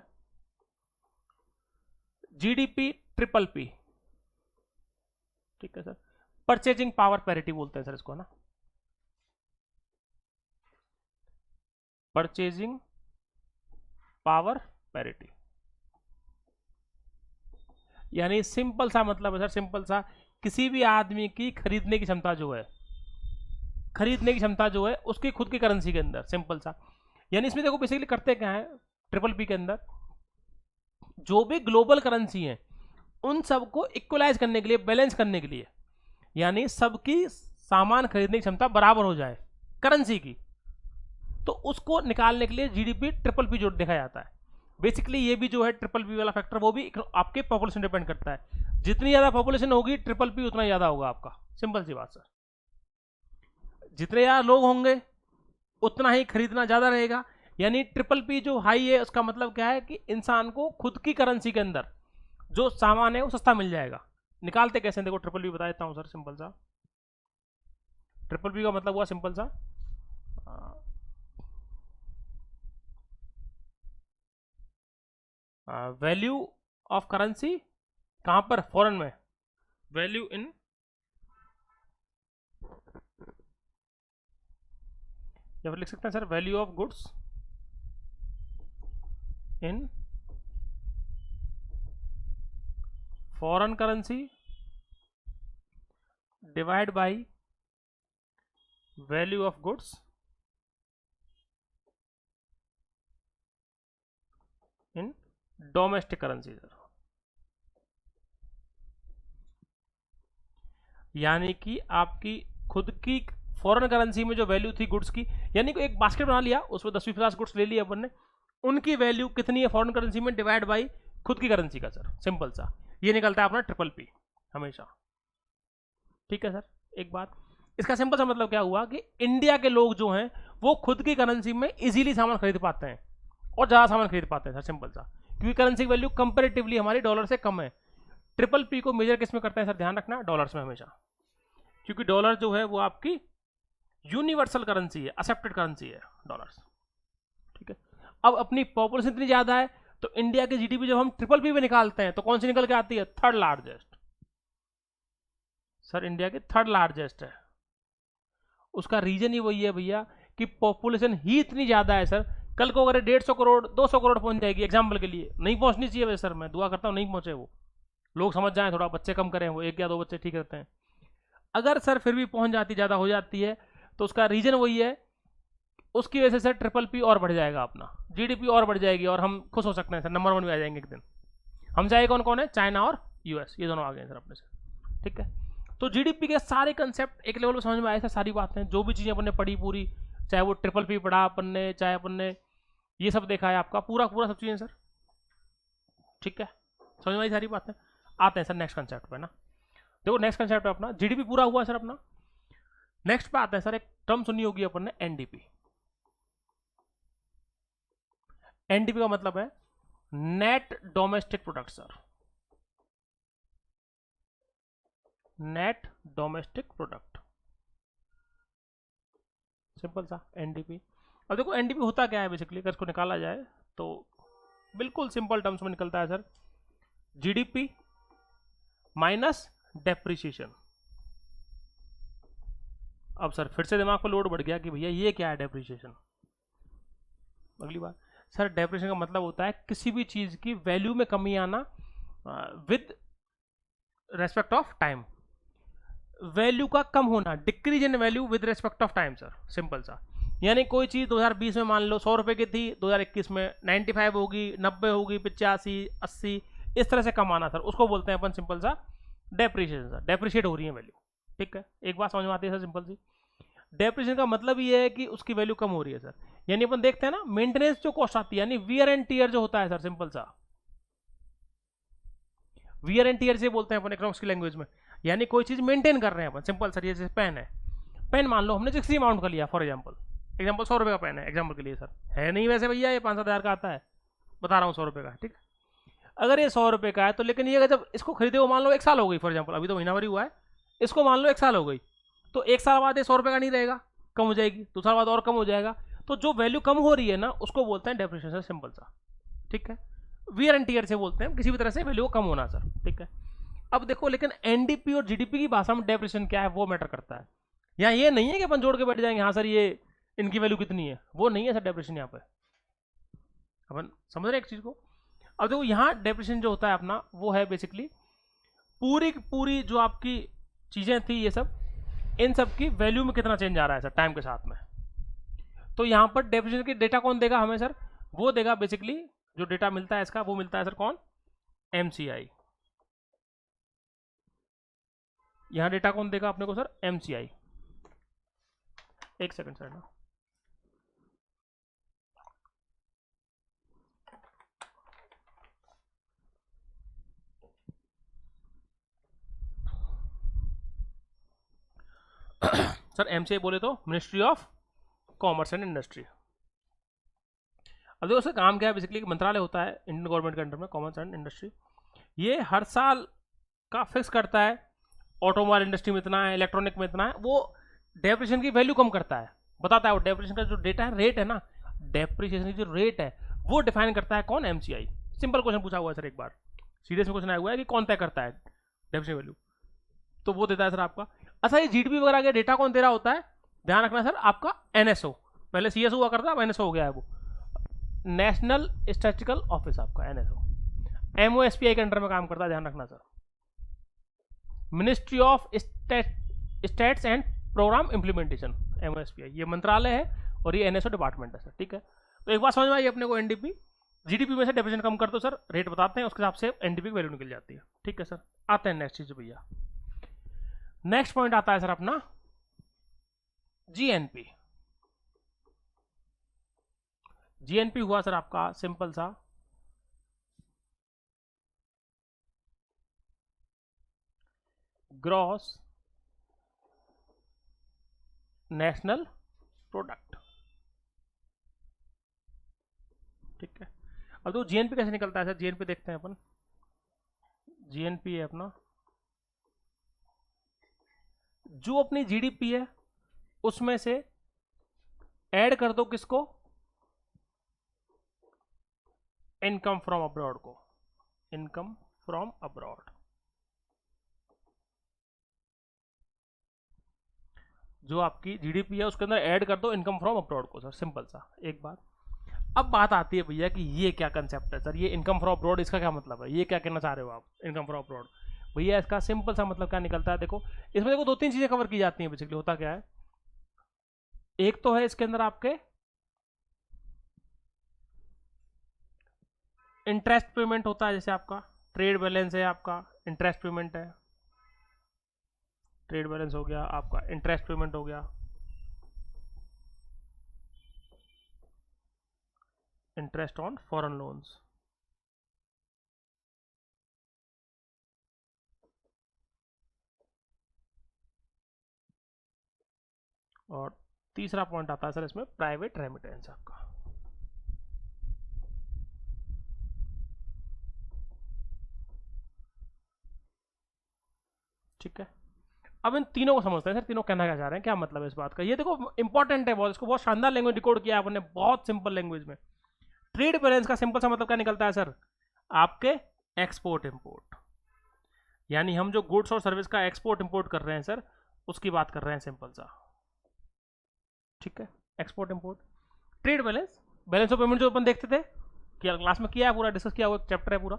A: जीडीपी ट्रिपल पी, ठीक है सर। परचेजिंग पावर पैरिटी बोलते हैं सर इसको, ना। परचेजिंग पावर पैरिटी, यानी सिंपल सा मतलब है सर, सिंपल सा, किसी भी आदमी की खरीदने की क्षमता जो है, खरीदने की क्षमता जो है उसकी खुद की करेंसी के अंदर, सिंपल सा। यानी इसमें देखो बेसिकली करते क्या है ट्रिपल पी के अंदर, जो भी ग्लोबल करेंसी है उन सबको इक्वलाइज करने के लिए, बैलेंस करने के लिए, यानी सबकी सामान खरीदने की क्षमता बराबर हो जाए करेंसी की, तो उसको निकालने के लिए जीडीपी ट्रिपल पी जो देखा जाता है। बेसिकली ये भी जो है ट्रिपल पी वाला फैक्टर, वो भी आपके पॉपुलेशन डिपेंड करता है। जितनी ज्यादा पॉपुलेशन होगी ट्रिपल पी उतना ज्यादा होगा आपका, सिंपल सी बात सर। जितने ज्यादा लोग होंगे उतना ही खरीदना ज्यादा रहेगा। यानी ट्रिपल पी जो हाई है उसका मतलब क्या है, कि इंसान को खुद की करेंसी के अंदर जो सामान है वो सस्ता मिल जाएगा। निकालते कैसे, देखो ट्रिपल पी बता देता हूं सर, सिंपल सा। ट्रिपल पी का मतलब हुआ सिंपल सा, वैल्यू ऑफ करेंसी कहां पर, फॉरेन में, वैल्यू इन, या फिर लिख सकते हैं sir value of goods in foreign currency divide by value of goods in domestic currency sir. यानी कि आपकी खुद की फॉरेन करेंसी में जो वैल्यू थी गुड्स की, यानी कि एक बास्केट बना लिया, उसमें 10-20-50 गुड्स ले लिए अपन ने, उनकी वैल्यू कितनी है फॉरेन करेंसी में डिवाइड बाई खुद की करेंसी का सर, सिंपल सा। ये निकलता है अपना ट्रिपल पी हमेशा, ठीक है सर। एक बात, इसका सिंपल सा मतलब क्या हुआ, कि इंडिया के लोग जो हैं वो खुद की करेंसी में इजीली सामान खरीद पाते हैं और ज़्यादा सामान खरीद पाते हैं सर, सिंपल सा, क्योंकि करेंसी की वैल्यू कंपेरेटिवली हमारी डॉलर से कम है। ट्रिपल पी को मेजर किस में करते हैं सर, ध्यान रखना, डॉलर्स में हमेशा, क्योंकि डॉलर जो है वो आपकी यूनिवर्सल करेंसी है, एक्सेप्टेड करेंसी है डॉलर्स, ठीक है। अब अपनी पॉपुलेशन इतनी ज़्यादा है, तो इंडिया की जीडीपी जब हम ट्रिपल पी में निकालते हैं तो कौन सी निकल के आती है, थर्ड लार्जेस्ट सर, इंडिया की थर्ड लार्जेस्ट है। उसका रीजन ही वही है भैया, कि पॉपुलेशन ही इतनी ज़्यादा है सर। कल को अगर 150 करोड़ 200 करोड़ पहुंच जाएगी एग्जाम्पल के लिए, नहीं पहुंचनी चाहिए वैसे सर, मैं दुआ करता हूँ नहीं पहुंचे, वो लोग समझ जाएं, थोड़ा बच्चे कम करें, वो 1 या 2 बच्चे ठीक रहते हैं। अगर सर फिर भी पहुंच जाती, ज़्यादा हो जाती है, तो उसका रीजन वही है, उसकी वजह से सर ट्रिपल पी और बढ़ जाएगा, अपना जीडीपी और बढ़ जाएगी, और हम खुश हो सकते हैं सर, नंबर 1 में आ जाएंगे एक दिन। हम चाहे कौन कौन है, चाइना और यूएस, ये दोनों आ गए सर अपने से, ठीक है। तो जीडीपी के सारे कंसेप्ट एक लेवल पर समझ में आए सर, सारी बातें जो भी चीज़ें अपन ने पढ़ी पूरी, चाहे वो ट्रिपल पी पढ़ा अपन ने, चाहे अपन ने ये सब देखा है आपका पूरा पूरा सब चीज़ें सर, ठीक है, समझ में आई सारी बातें। आते हैं सर नेक्स्ट कंसेप्ट पे ना। देखो नेक्स्ट कंसेप्ट है अपना, जीडीपी पूरा हुआ सर अपना। नेक्स्ट पे आते हैं सर, एक टर्म सुनी होगी अपन ने, एनडीपी। एनडीपी का मतलब है net domestic product sir, net domestic product, simple सा एनडीपी। अब देखो एनडीपी होता क्या है बेसिकली, अगर इसको निकाला जाए तो बिल्कुल सिंपल टर्म्स में निकलता है सर, जीडीपी माइनस डेप्रिसिएशन। अब सर फिर से दिमाग पर लोड बढ़ गया कि भैया ये क्या है डेप्रिसिएशन। अगली बार सर, डेप्रिसिएशन का मतलब होता है किसी भी चीज की वैल्यू में कमी आना with respect of time, value का कम होना, decrease in value with respect of time sir, simple सा। यानी कोई चीज 2020 में मान लो 100 रुपए की थी, 2021 में 95 होगी, 90 होगी, 85, 80, इस तरह से कम आना सर, उसको बोलते हैं अपन सिंपल सा डेप्रिसिएशन सर, डेप्रिशिएट हो रही है वैल्यू। ठीक है, एक बात समझ में आती है सर सिंपल सी। डेप्रिसिएशन का मतलब ये है कि उसकी वैल्यू कम हो रही है सर। यानी अपन देखते हैं ना मेंटेनेंस जो कॉस्ट आती है, यानी वियर एंड टीयर जो होता है सर, सिंपल सा वियर एंड टीयर से बोलते हैं अपन इकोनॉमिक्स की लैंग्वेज में। यानी कोई चीज मेंटेन कर रहे हैं अपन, सिंपल सर। ये जैसे पेन है, पेन मान लो हमने 60 अमाउंट का लिया फॉर एग्जाम्पल, 100 रुपए का पेन है एग्जाम्पल के लिए सर, है नहीं वैसे भैया, ये 5-7 हज़ार का आता है, बता रहा हूँ 100 रुपए का। ठीक, अगर ये 100 रुपए का है तो, लेकिन ये जब इसको खरीदे वो मान लो 1 साल हो गई फॉर एग्जाम्पल, अभी तो महीना भर ही हुआ है, इसको मान लो 1 साल हो गई, तो 1 साल बाद ये 100 रुपए का नहीं रहेगा, कम हो जाएगी, 2 साल बाद और कम हो जाएगा। तो जो वैल्यू कम हो रही है ना उसको बोलते हैं डेप्रिसिएशन, सिंपल सा। ठीक है, वियर एंड टीयर से बोलते हैं किसी भी तरह से वैल्यू कम होना सर। ठीक है, अब देखो लेकिन एनडीपी और जीडीपी की भाषा में डेप्रिसिएशन क्या है वो मैटर करता है। यहाँ ये नहीं है कि अपन जोड़ के बैठ जाएंगे हाँ सर ये इनकी वैल्यू कितनी है, वो नहीं है सर डेप्रिसिएशन यहाँ पे। अपन समझ रहे हैं एक चीज को। अब देखो यहाँ डेप्रिसिएशन जो होता है अपना वो है बेसिकली पूरी की पूरी जो आपकी चीजें थी ये सब, इन सब की वैल्यू में कितना चेंज आ रहा है सर टाइम के साथ में। तो यहाँ पर डेप्रिसिएशन की डेटा कौन देगा हमें सर, वो देगा बेसिकली जो डेटा मिलता है इसका, वो मिलता है सर कौन, एमसीआई। यहाँ डेटा कौन देगा अपने को सर, एमसीआई। एक सेकंड सर ना, सर एमसीआई बोले तो ministry of commerce and industry. अब देखो सर काम क्या है बेसिकली, मंत्रालय होता है इंडियन गवर्नमेंट के अंडर में, कॉमर्स एंड इंडस्ट्री। ये हर साल का फिक्स करता है ऑटोमोबाइल इंडस्ट्री में इतना है, इलेक्ट्रॉनिक में इतना है, वो डेप्रिसिएशन की वैल्यू कम करता है, बताता है वो डेप्रिसिएशन का जो डेटा है, रेट है ना, डेप्रिसिएशन की जो रेट है वो डिफाइन करता है कौन, एमसीआई। सिंपल क्वेश्चन पूछा हुआ है सर एक बार, सीरियस में क्वेश्चन आया हुआ है कि कौन तय करता है डेप्रिसिएशन वैल्यू, तो वो देता है सर आपका। अच्छा ये जीडीपी वगैरह का डेटा कौन दे रहा होता है, ध्यान रखना सर, आपका एनएसओ, पहले सीएसओ हुआ करता है, अब एनएसओ हो गया है वो, नेशनल स्टैटिस्टिकल ऑफिस आपका एनएसओ, एमओएसपीआई के अंडर में काम करता है, ध्यान रखना sir. Ministry of stats and programme implementation, MOSPI ये मंत्रालय है और ये एनएसओ डिपार्टमेंट है सर। ठीक है, तो एक बात समझ में आई अपने को, एनडीपी जीडीपी में से डेप्रिसिएशन कम कर दो सर, रेट बताते हैं उसके हिसाब से एनडीपी की वैल्यू निकल जाती है। ठीक है सर, आते हैं नेक्स्ट चीज भैया। नेक्स्ट पॉइंट आता है सर अपना जीएनपी। जीएनपी हुआ सर आपका सिंपल सा ग्रॉस नेशनल प्रोडक्ट। ठीक है, अब तो जीएनपी कैसे निकलता है सर, जीएनपी देखते हैं अपन। जीएनपी है अपना जो अपनी जीडीपी है उसमें से ऐड कर दो किसको, इनकम फ्रॉम अब्रॉड को, इनकम फ्रॉम अब्रॉड, जो आपकी जीडीपी है उसके अंदर ऐड कर दो इनकम फ्रॉम अब्रॉड को सर, सिंपल सा एक बात। अब बात आती है भैया कि ये क्या कंसेप्ट है सर, ये इनकम फ्रॉम अब्रॉड इसका क्या मतलब है, ये क्या कहना चाह रहे हो आप इनकम फ्रॉम अब्रॉड। भैया इसका सिंपल सा मतलब क्या निकलता है, देखो इसमें देखो 2-3 चीजें कवर की जाती हैं बेसिकली। होता क्या है, एक तो है इसके अंदर आपके इंटरेस्ट पेमेंट होता है, जैसे आपका ट्रेड बैलेंस है, आपका इंटरेस्ट पेमेंट है, ट्रेड बैलेंस हो गया, आपका इंटरेस्ट पेमेंट हो गया, इंटरेस्ट ऑन फॉरेन लोन्स, और तीसरा पॉइंट आता है सर इसमें प्राइवेट रेमिटेंस आपका। ठीक है, अब इन तीनों को समझते हैं सर, तीनों कहना क्या चाह रहे हैं, क्या मतलब है इस बात का। ये देखो इंपॉर्टेंट है बहुत, इसको बहुत शानदार लैंग्वेज डिकोड किया आपने, बहुत सिंपल लैंग्वेज में। ट्रेड बैलेंस का सिंपल सा मतलब क्या निकलता है सर, आपके एक्सपोर्ट इंपोर्ट, यानी हम जो गुड्स और सर्विस का एक्सपोर्ट इंपोर्ट कर रहे हैं सर, उसकी बात कर रहे हैं सिंपल सा, ठीक है। Export import, trade balance, balance of payment जो अपन देखते थे, क्या क्लास में किया है, पूरा डिस्कस किया हुआ चैप्टर है पूरा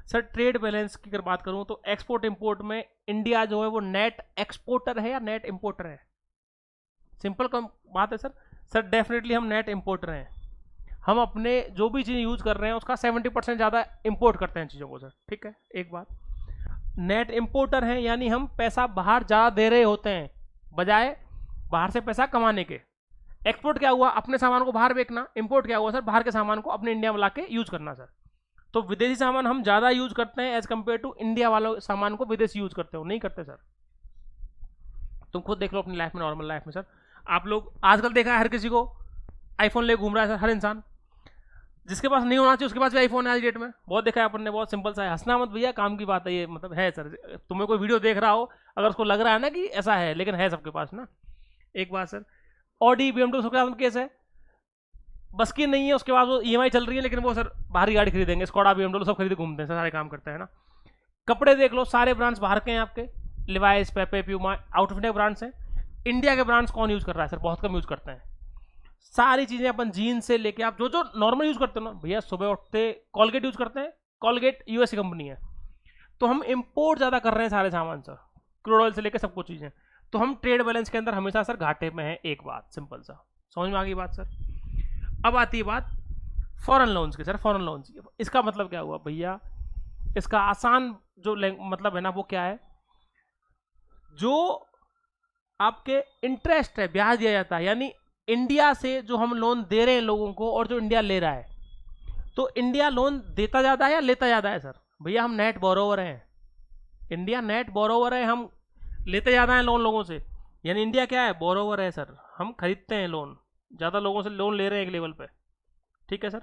A: सर। ट्रेड बैलेंस की अगर बात करूं तो एक्सपोर्ट इंपोर्ट में इंडिया जो है वो नेट एक्सपोर्टर है या नेट इंपोर्टर है, सिंपल कम बात है सर। सर डेफिनेटली हम नेट इंपोर्टर हैं, हम अपने जो भी चीज़ यूज कर रहे हैं उसका 70% ज़्यादा इंपोर्ट करते हैं चीज़ों को सर, ठीक है। एक बात, नेट इंपोर्टर हैं यानी हम पैसा बाहर ज़्यादा दे रहे होते हैं बजाय बाहर से पैसा कमाने के। एक्सपोर्ट क्या हुआ, अपने सामान को बाहर बेचना, इंपोर्ट क्या हुआ सर, बाहर के सामान को अपने इंडिया में ला के यूज करना सर। तो विदेशी सामान हम ज़्यादा यूज करते हैं एज कम्पेयर टू इंडिया वालों सामान को विदेशी यूज करते हो, नहीं करते सर। तुम खुद देख लो अपनी लाइफ में, नॉर्मल लाइफ में सर, आप लोग आजकल देखा है हर किसी को आईफोन ले घूम रहा है सर, हर इंसान, जिसके पास नहीं होना चाहिए उसके पास भी आईफोन है आज डेट में, बहुत देखा है अपन ने, बहुत सिंपल सा है। हंसना मत भैया, काम की बात है ये, मतलब है सर। तुम्हें कोई वीडियो देख रहा हो अगर उसको लग रहा है ना कि ऐसा है, लेकिन है सबके पास ना। एक बात सर, ऑडी BMW सबके साथ केस है, बस की नहीं है, उसके बाद वो EMI चल रही है, लेकिन वो सर बाहरी गाड़ी खरीदेंगे, स्कोडा BMW सब खरीदे घूमते हैं सर, सारे काम करते हैं ना। कपड़े देख लो, सारे ब्रांड्स बाहर के हैं आपके, Levi's, पेपे, Puma, out of India brands हैं। इंडिया के ब्रांड्स कौन यूज कर रहा है सर, बहुत कम यूज करते हैं। सारी चीजें अपन जीन्स से लेके आप जो जो नॉर्मल यूज करते हो ना भैया, सुबह उठते कॉलगेट यूज करते हैं, कॉलगेट यूएस की कंपनी है, तो हम इंपोर्ट ज्यादा कर रहे हैं सारे सामान सर, क्रूड ऑयल से लेकर सब कुछ चीजें, तो हम ट्रेड बैलेंस के अंदर हमेशा सर घाटे में है। एक बात सिंपल सा, समझ में आ गई बात सर। अब आती है बात फॉरेन लोन्स की सर, फॉरेन लोन्स, इसका मतलब क्या हुआ भैया, इसका आसान जो मतलब है ना वो क्या है, जो आपके इंटरेस्ट है, ब्याज दिया जाता है, यानी इंडिया से जो हम लोन दे रहे हैं लोगों को और जो इंडिया ले रहा है, तो इंडिया लोन देता ज्यादा है या लेता ज्यादा है सर, भैया हम नेट बोरोवर हैं, इंडिया नेट बोरोवर है, हम लेते ज्यादा हैं लोन लोगों से, यानी इंडिया क्या है, बोरोवर है सर, हम खरीदते हैं लोन, ज्यादा लोगों से लोन ले रहे हैं एक लेवल पे, ठीक है सर।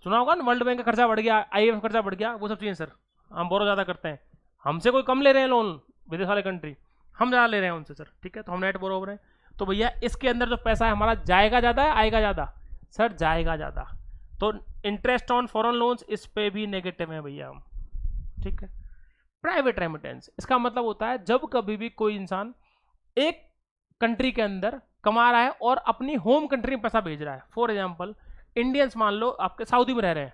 A: सुना होगा ना, वर्ल्ड बैंक का खर्चा बढ़ गया, IMF खर्चा बढ़ गया, वो सब चीजें सर, हम बोरो ज्यादा करते हैं, हमसे कोई कम ले रहे हैं लोन विदेश वाले कंट्री, हम ज़्यादा ले रहे हैं उनसे सर, ठीक है, तो हम नेट बोरोवर हैं। तो भैया इसके अंदर जो पैसा है हमारा जाएगा ज़्यादा है, आएगा ज़्यादा सर, जाएगा ज़्यादा, तो इंटरेस्ट ऑन फॉरेन लोन्स इस पे भी नेगेटिव है भैया हम, ठीक है। प्राइवेट रेमिटेंस, इसका मतलब होता है जब कभी भी कोई इंसान एक कंट्री के अंदर कमा रहा है और अपनी होम कंट्री में पैसा भेज रहा है, फॉर एग्जाम्पल इंडियंस मान लो आपके सऊदी में रह रहे हैं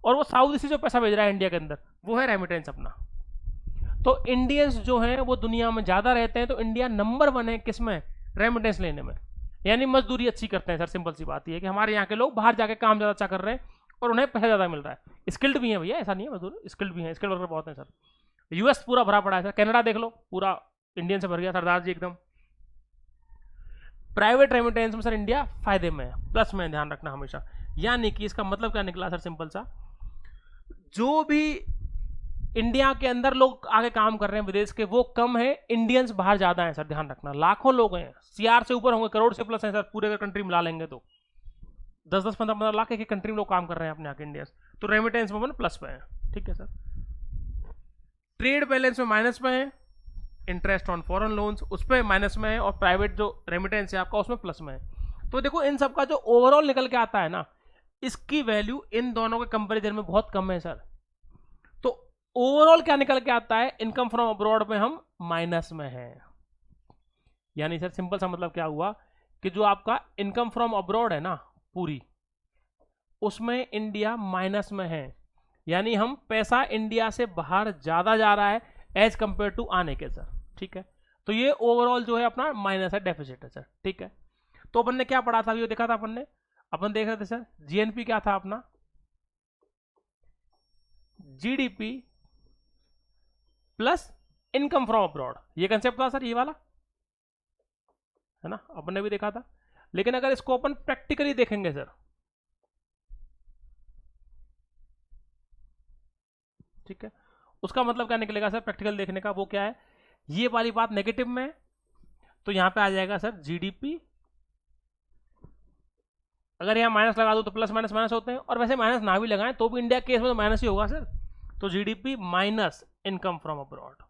A: और वो सऊदी से जो पैसा भेज रहा है इंडिया के अंदर, वो है रेमिटेंस अपना। तो इंडियंस जो हैं वो दुनिया में ज़्यादा रहते हैं, तो इंडिया नंबर 1 है किसमें, रेमिटेंस लेने में, यानी मजदूरी अच्छी करते हैं सर। सिंपल सी बात यह है कि हमारे यहाँ के लोग बाहर जाके काम ज़्यादा अच्छा कर रहे हैं और उन्हें पैसा ज़्यादा मिल रहा है, स्किल्ड भी है भैया, ऐसा नहीं है मजदूर, स्किल्ड भी है, स्किल्ड वर्कर बहुत है सर। US पूरा भरा पड़ा है सर, कनाडा देख लो पूरा इंडियन से भर गया सरदार जी एकदम। प्राइवेट रेमिटेंस में सर इंडिया फायदे में है, प्लस में, ध्यान रखना हमेशा। यानी कि इसका मतलब क्या निकला सर, सिंपल सा, जो भी इंडिया के अंदर लोग आगे काम कर रहे हैं विदेश के, वो कम है, इंडियंस बाहर ज्यादा हैं सर, ध्यान रखना। लाखों लोग हैं, CR से ऊपर होंगे, करोड़ से प्लस हैं सर, पूरे अगर कंट्री मिला लेंगे तो 10-10, 15-15 लाख एक कंट्री में लोग काम कर रहे हैं अपने यहाँ के इंडियंस, तो रेमिटेंस में प्लस में है, ठीक है सर। ट्रेड बैलेंस में माइनस में है, इंटरेस्ट ऑन फॉरेन लोन्स उस पर माइनस में है, और प्राइवेट जो रेमिटेंस है आपका उसमें प्लस में है। तो देखो इन सब का जो ओवरऑल निकल के आता है ना, इसकी वैल्यू इन दोनों के कंपेरिजन में बहुत कम है सर। तो ओवरऑल क्या निकल के आता है, इनकम फ्रॉम अब्रॉड में हम माइनस में हैं, यानी सर सिंपल सा मतलब क्या हुआ कि जो आपका इनकम फ्रॉम अब्रॉड है ना पूरी, उसमें इंडिया माइनस में है, यानी हम पैसा इंडिया से बाहर ज्यादा जा रहा है एज कंपेयर टू आने के सर, ठीक है। तो ये ओवरऑल जो है अपना माइनस है, डेफिसिट है सर, ठीक है। तो अपन ने क्या पढ़ा था, ये देखा था अपन ने, अपन देख रहे थे सर GNP क्या था अपना, GDP plus income from abroad, ये कंसेप्ट था सर, ये वाला है ना, अपन ने भी देखा था। लेकिन अगर इसको अपन प्रैक्टिकली देखेंगे सर, ठीक है, उसका मतलब क्या निकलेगा सर प्रैक्टिकल देखने का, वो क्या है, ये वाली बात नेगेटिव में है, तो यहां पे आ जाएगा सर GDP, अगर यहां माइनस लगा दो तो प्लस माइनस माइनस होते हैं, और वैसे माइनस ना भी लगाएं तो भी इंडिया केस में तो माइनस ही होगा सर, तो GDP minus income from abroad,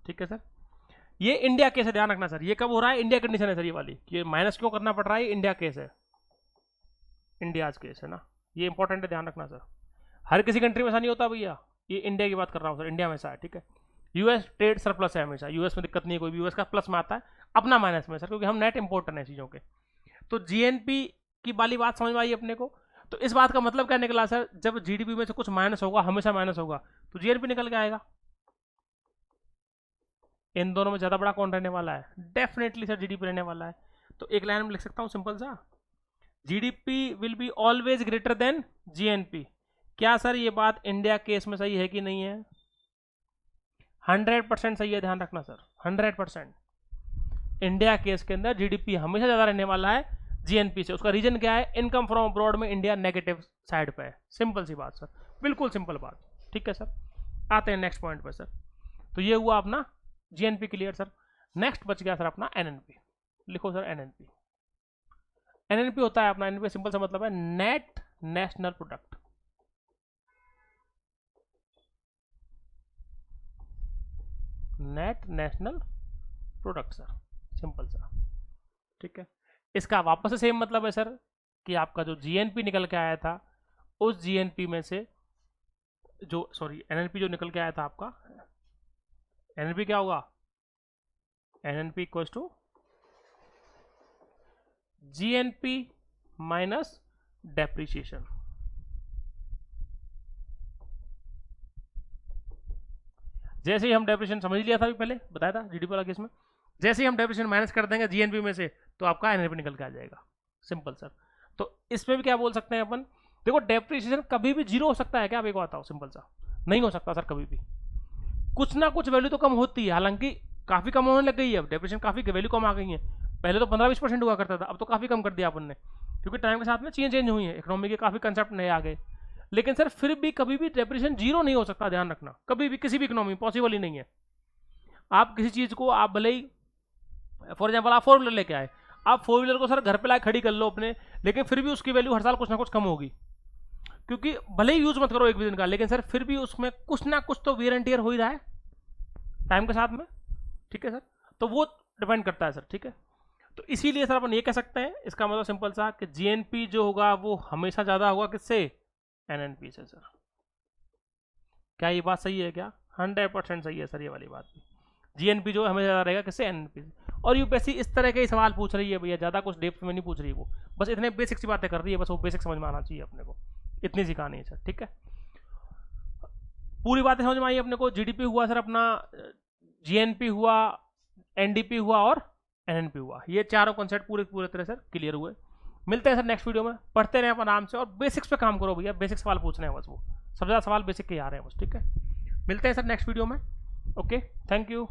A: ठीक है सर। ये इंडिया केस है, ध्यान रखना सर, ये कब हो रहा है, इंडिया कंडीशन है सर ये वाली, कि माइनस क्यों करना पड़ रहा है, इंडिया केस है, इंडिया केस है ना, ये इंपॉर्टेंट है, ध्यान रखना सर। हर किसी कंट्री में ऐसा नहीं होता भैया, ये इंडिया की बात कर रहा हूँ सर, इंडिया में ऐसा है, ठीक है। यूएस ट्रेड सरप्लस है हमेशा, यूएस में दिक्कत नहीं है कोई भी, यूएस का प्लस में आता है, अपना माइनस में सर, क्योंकि हम नेट इंपोर्टर हैं चीज़ों के। तो जीएनपी की वाली बात समझ में आई अपने को। तो इस बात का मतलब क्या निकला सर, जब जीडीपी में से कुछ माइनस होगा, हमेशा माइनस होगा, तो जीएनपी निकल के आएगा। इन दोनों में ज्यादा बड़ा कौन रहने वाला है, डेफिनेटली सर जीडीपी रहने वाला है। तो एक लाइन में लिख सकता हूं सिंपल सा, GDP will be always greater than GNP. क्या सर ये बात इंडिया केस में सही है कि नहीं है? 100% सही है, ध्यान रखना सर, 100%। इंडिया केस के अंदर जीडीपी हमेशा ज्यादा रहने वाला है जीएनपी से। उसका रीजन क्या है, इनकम फ्रॉम अब्रॉड में इंडिया नेगेटिव साइड पे है, सिंपल सी बात सर, बिल्कुल सिंपल बात, ठीक है सर। आते हैं नेक्स्ट पॉइंट पे सर। तो ये हुआ अपना जीएनपी क्लियर सर। नेक्स्ट बच गया सर अपना एनएनपी, लिखो सर एनएनपी। एनएनपी होता है अपना, एनएनपी सिंपल सा मतलब है net national product. Net national product sir, simple सा, ठीक है। इसका वापस से सेम मतलब है सर, कि आपका जो जीएनपी निकल के आया था, उस जीएनपी में से जो एनएनपी जो निकल के आया था आपका, एनएनपी क्या होगा, NNP equals to GNP minus depreciation. जैसे ही हम डेप्रिसिएशन समझ लिया था अभी पहले बताया था जीडीपी वाला केस में, जैसे ही हम डेप्रिसिएशन माइनस कर देंगे जीएनपी में से, तो आपका एनएनपी निकल के आ जाएगा, सिंपल सर। तो इसमें भी क्या बोल सकते हैं अपन, देखो डेप्रिसिएशन कभी भी जीरो हो सकता है क्या, आप एक बताओ सिंपल सा, नहीं हो सकता सर कभी भी, कुछ ना कुछ वैल्यू तो कम होती है, हालांकि काफी कम होने लग गई है अब, डेप्रिसिएशन काफी वैल्यू कम आ गई है। पहले तो 15-20% हुआ करता था, अब तो काफी कम कर दिया अपन ने, क्योंकि टाइम के साथ में चीजें चेंज हुई है, इकोनॉमी के काफी कंसेप्ट नए आ गए। लेकिन सर फिर भी कभी भी डेप्रिसिएशन जीरो नहीं हो सकता, ध्यान रखना, कभी भी किसी भी इकोनॉमी में पॉसिबल ही नहीं है। आप किसी चीज को, आप भले ही फॉर एग्जाम्पल आप 4 व्हीलर लेके आए, आप 4 व्हीलर को सर घर पे लाके खड़ी कर लो अपने, लेकिन फिर भी उसकी वैल्यू हर साल कुछ ना कुछ कम होगी, क्योंकि भले ही यूज मत करो एक भी दिन का, लेकिन सर फिर भी उसमें कुछ ना कुछ तो वेयर एंड टियर हो ही रहा है टाइम के साथ में, ठीक है सर। तो वो डिपेंड करता है सर, ठीक है। तो इसीलिए सर अपन ये कह सकते हैं, इसका मतलब सिंपल सा कि जीएनपी जो होगा वो हमेशा ज्यादा होगा किससे, एनएनपी से सर। क्या ये बात सही है क्या? 100% सही है सर ये वाली बात भी। जीएनपी जो हमेशा ज्यादा रहेगा किससे, एनएनपी से। और यूपीएससी इस तरह के सवाल पूछ रही है भैया, ज्यादा कुछ डेप्थ में नहीं पूछ रही वो, बस इतने बेसिक सी बातें कर रही है, बस वो बेसिक समझ में आना चाहिए अपने को, इतनी सी कहानी है सर, ठीक है। पूरी बातें समझ में आई अपने को। जीडीपी हुआ सर अपना, जीएनपी हुआ, एनडीपी हुआ और एनएनपी हुआ, ये चारों कॉन्सेप्ट पूरे तरह सर क्लियर हुए। मिलते हैं सर नेक्स्ट वीडियो में, पढ़ते रहे अपन आराम से, और बेसिक्स पे काम करो भैया, बेसिक सवाल पूछने हैं बस, वो सबसे ज़्यादा सवाल बेसिक के आ रहे हैं बस, ठीक है। मिलते हैं सर नेक्स्ट वीडियो में, ओके, थैंक यू।